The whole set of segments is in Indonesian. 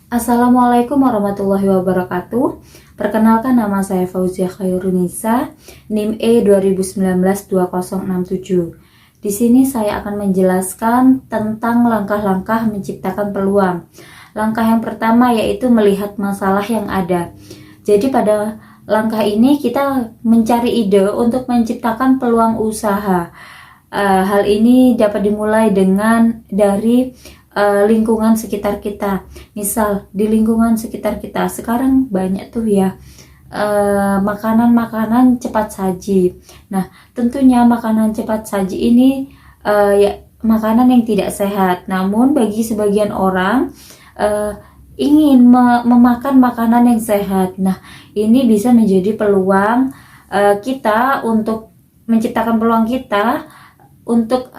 Assalamualaikum warahmatullahi wabarakatuh. Perkenalkan, nama saya Fauzia Khairunisa, NIM E 2019-2067. Di sini saya akan menjelaskan tentang langkah-langkah menciptakan peluang. Langkah yang pertama yaitu melihat masalah yang ada. Jadi pada langkah ini kita mencari ide untuk menciptakan peluang usaha. Hal ini dapat dimulai dari lingkungan sekitar kita. Misal di lingkungan sekitar kita sekarang banyak tuh ya makanan-makanan cepat saji. Nah, tentunya makanan cepat saji ini ya makanan yang tidak sehat. Namun bagi sebagian orang ingin memakan makanan yang sehat. Nah, ini bisa menjadi peluang kita untuk menciptakan peluang kita untuk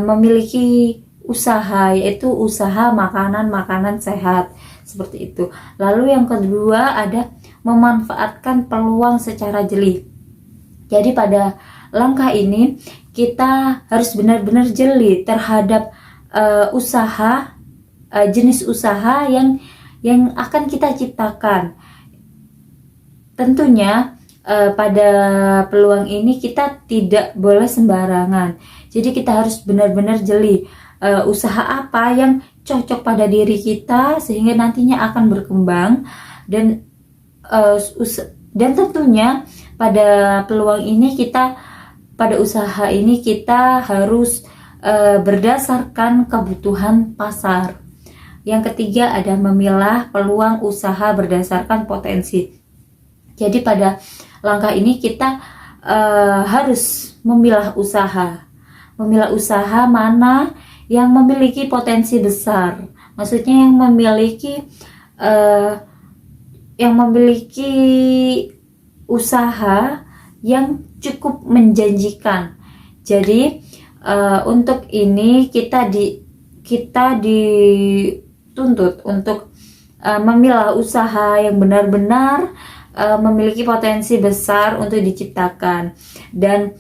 memiliki usaha, yaitu usaha makanan-makanan sehat seperti itu. Lalu yang kedua ada memanfaatkan peluang secara jeli. Jadi pada langkah ini kita harus benar-benar jeli terhadap jenis usaha yang akan kita ciptakan. Tentunya pada peluang ini kita tidak boleh sembarangan. Jadi kita harus benar-benar jeli usaha apa yang cocok pada diri kita sehingga nantinya akan berkembang dan tentunya pada peluang ini pada usaha ini kita harus berdasarkan kebutuhan pasar. Yang ketiga ada memilah peluang usaha berdasarkan potensi. Jadi pada langkah ini kita harus memilah usaha mana yang memiliki potensi besar. Maksudnya yang memiliki usaha yang cukup menjanjikan. Jadi untuk ini kita dituntut untuk memilah usaha yang benar-benar memiliki potensi besar untuk diciptakan. Dan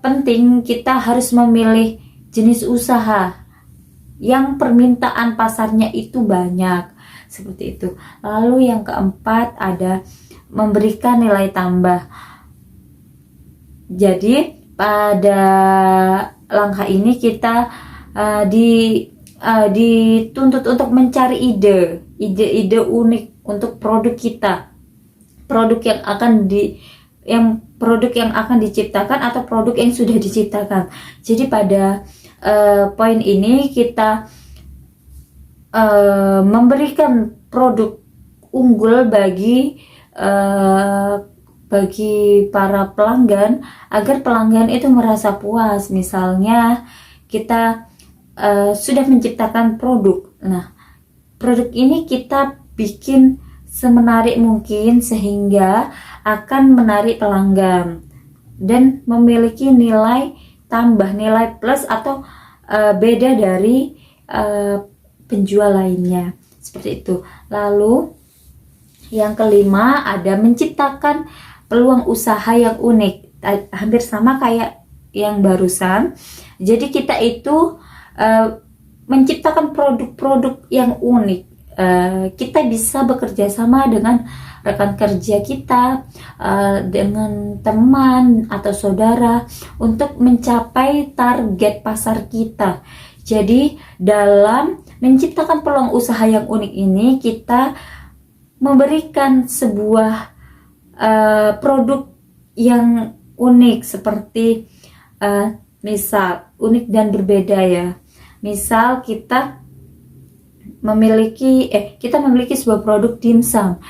penting kita harus memilih jenis usaha yang permintaan pasarnya itu banyak, seperti itu. Lalu yang keempat ada memberikan nilai tambah. Jadi pada langkah ini kita dituntut untuk mencari ide unik untuk produk kita, produk yang akan diciptakan atau produk yang sudah diciptakan. Jadi pada poin ini kita memberikan produk unggul bagi para pelanggan agar pelanggan itu merasa puas. Misalnya kita sudah menciptakan produk. Nah, produk ini kita bikin semenarik mungkin sehingga akan menarik pelanggan dan memiliki nilai tambah, nilai plus atau beda dari penjual lainnya, seperti itu. Lalu yang kelima ada menciptakan peluang usaha yang unik, hampir sama kayak yang barusan. Jadi kita itu menciptakan produk-produk yang unik. Kita bisa bekerja sama dengan rekan kerja kita, dengan teman atau saudara untuk mencapai target pasar kita. Jadi dalam menciptakan peluang usaha yang unik ini kita memberikan sebuah produk yang unik seperti misal unik dan berbeda ya. Misal kita memiliki sebuah produk dimsum.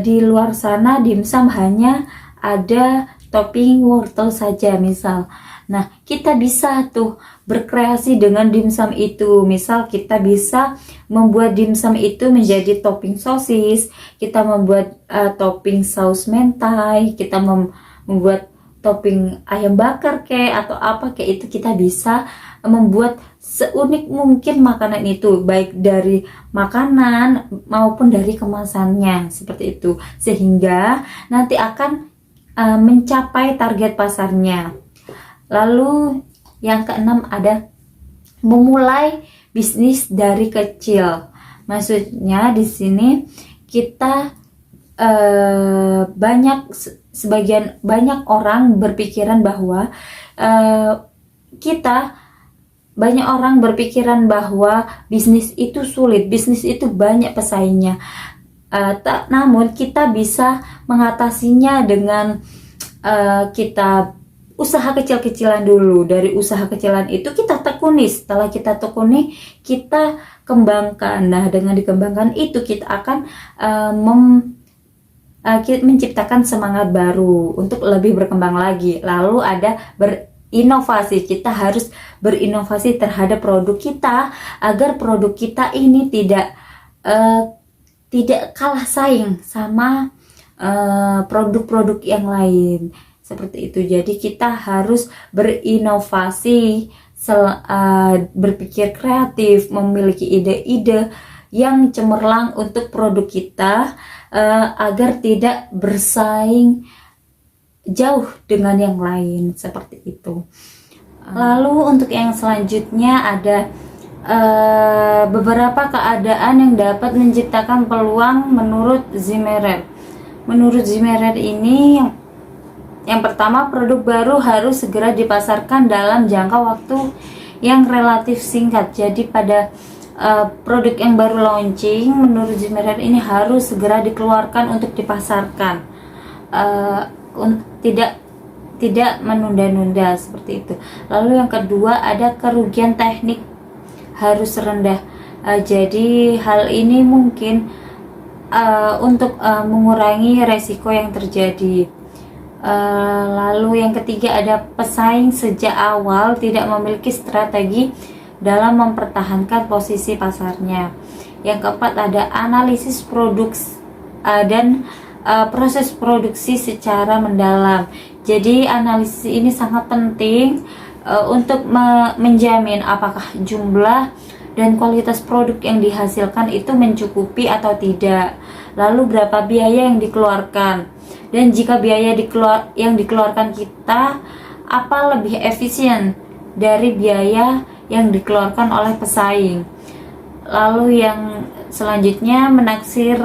Di luar sana dimsum hanya ada topping wortel saja misal. Nah, kita bisa tuh berkreasi dengan dimsum itu. Misal kita bisa membuat dimsum itu menjadi topping sosis, kita membuat topping saus mentai, kita membuat topping ayam bakar atau apa itu, kita bisa membuat seunik mungkin makanan itu, baik dari makanan maupun dari kemasannya, seperti itu, sehingga nanti akan mencapai target pasarnya. Lalu yang keenam ada memulai bisnis dari kecil. Maksudnya di sini kita banyak orang berpikiran bahwa banyak orang berpikiran bahwa bisnis itu sulit, bisnis itu banyak pesaingnya. Namun kita bisa mengatasinya dengan kita usaha kecil-kecilan dulu. Dari usaha kecilan itu kita tekuni, setelah kita tekuni kita kembangkan. Nah, dengan dikembangkan itu kita akan menciptakan semangat baru untuk lebih berkembang lagi. Lalu ada berinovasi, kita harus berinovasi terhadap produk kita agar produk kita ini tidak kalah saing sama produk-produk yang lain, seperti itu. Jadi kita harus berinovasi, berpikir kreatif, memiliki ide-ide yang cemerlang untuk produk kita agar tidak bersaing jauh dengan yang lain, seperti itu. Lalu untuk yang selanjutnya ada beberapa keadaan yang dapat menciptakan peluang menurut Zimmerer. Menurut Zimmerer ini yang pertama, produk baru harus segera dipasarkan dalam jangka waktu yang relatif singkat. Jadi pada produk yang baru launching, menurut Zimmerer ini harus segera dikeluarkan untuk dipasarkan, tidak menunda-nunda, seperti itu. Lalu yang kedua ada kerugian teknik harus rendah. Jadi hal ini mungkin untuk mengurangi resiko yang terjadi. Lalu yang ketiga ada pesaing sejak awal tidak memiliki strategi dalam mempertahankan posisi pasarnya. Yang keempat ada analisis produk dan proses produksi secara mendalam. Jadi analisis ini sangat penting untuk menjamin apakah jumlah dan kualitas produk yang dihasilkan itu mencukupi atau tidak. Lalu berapa biaya yang dikeluarkan, dan jika biaya yang dikeluarkan kita apa lebih efisien dari biaya yang dikeluarkan oleh pesaing. Lalu yang selanjutnya menaksir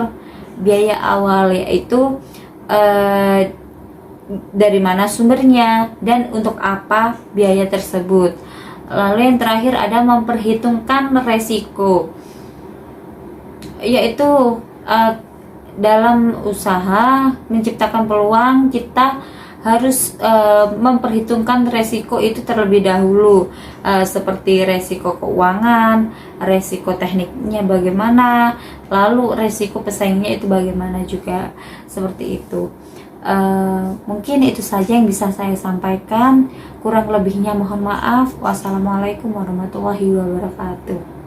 biaya awal, yaitu dari mana sumbernya dan untuk apa biaya tersebut. Lalu yang terakhir ada memperhitungkan resiko, yaitu dalam usaha menciptakan peluang kita harus memperhitungkan resiko itu terlebih dahulu, seperti resiko keuangan, resiko tekniknya bagaimana, lalu resiko pesaingnya itu bagaimana juga, seperti itu. Mungkin itu saja yang bisa saya sampaikan, kurang lebihnya mohon maaf. Wassalamualaikum warahmatullahi wabarakatuh.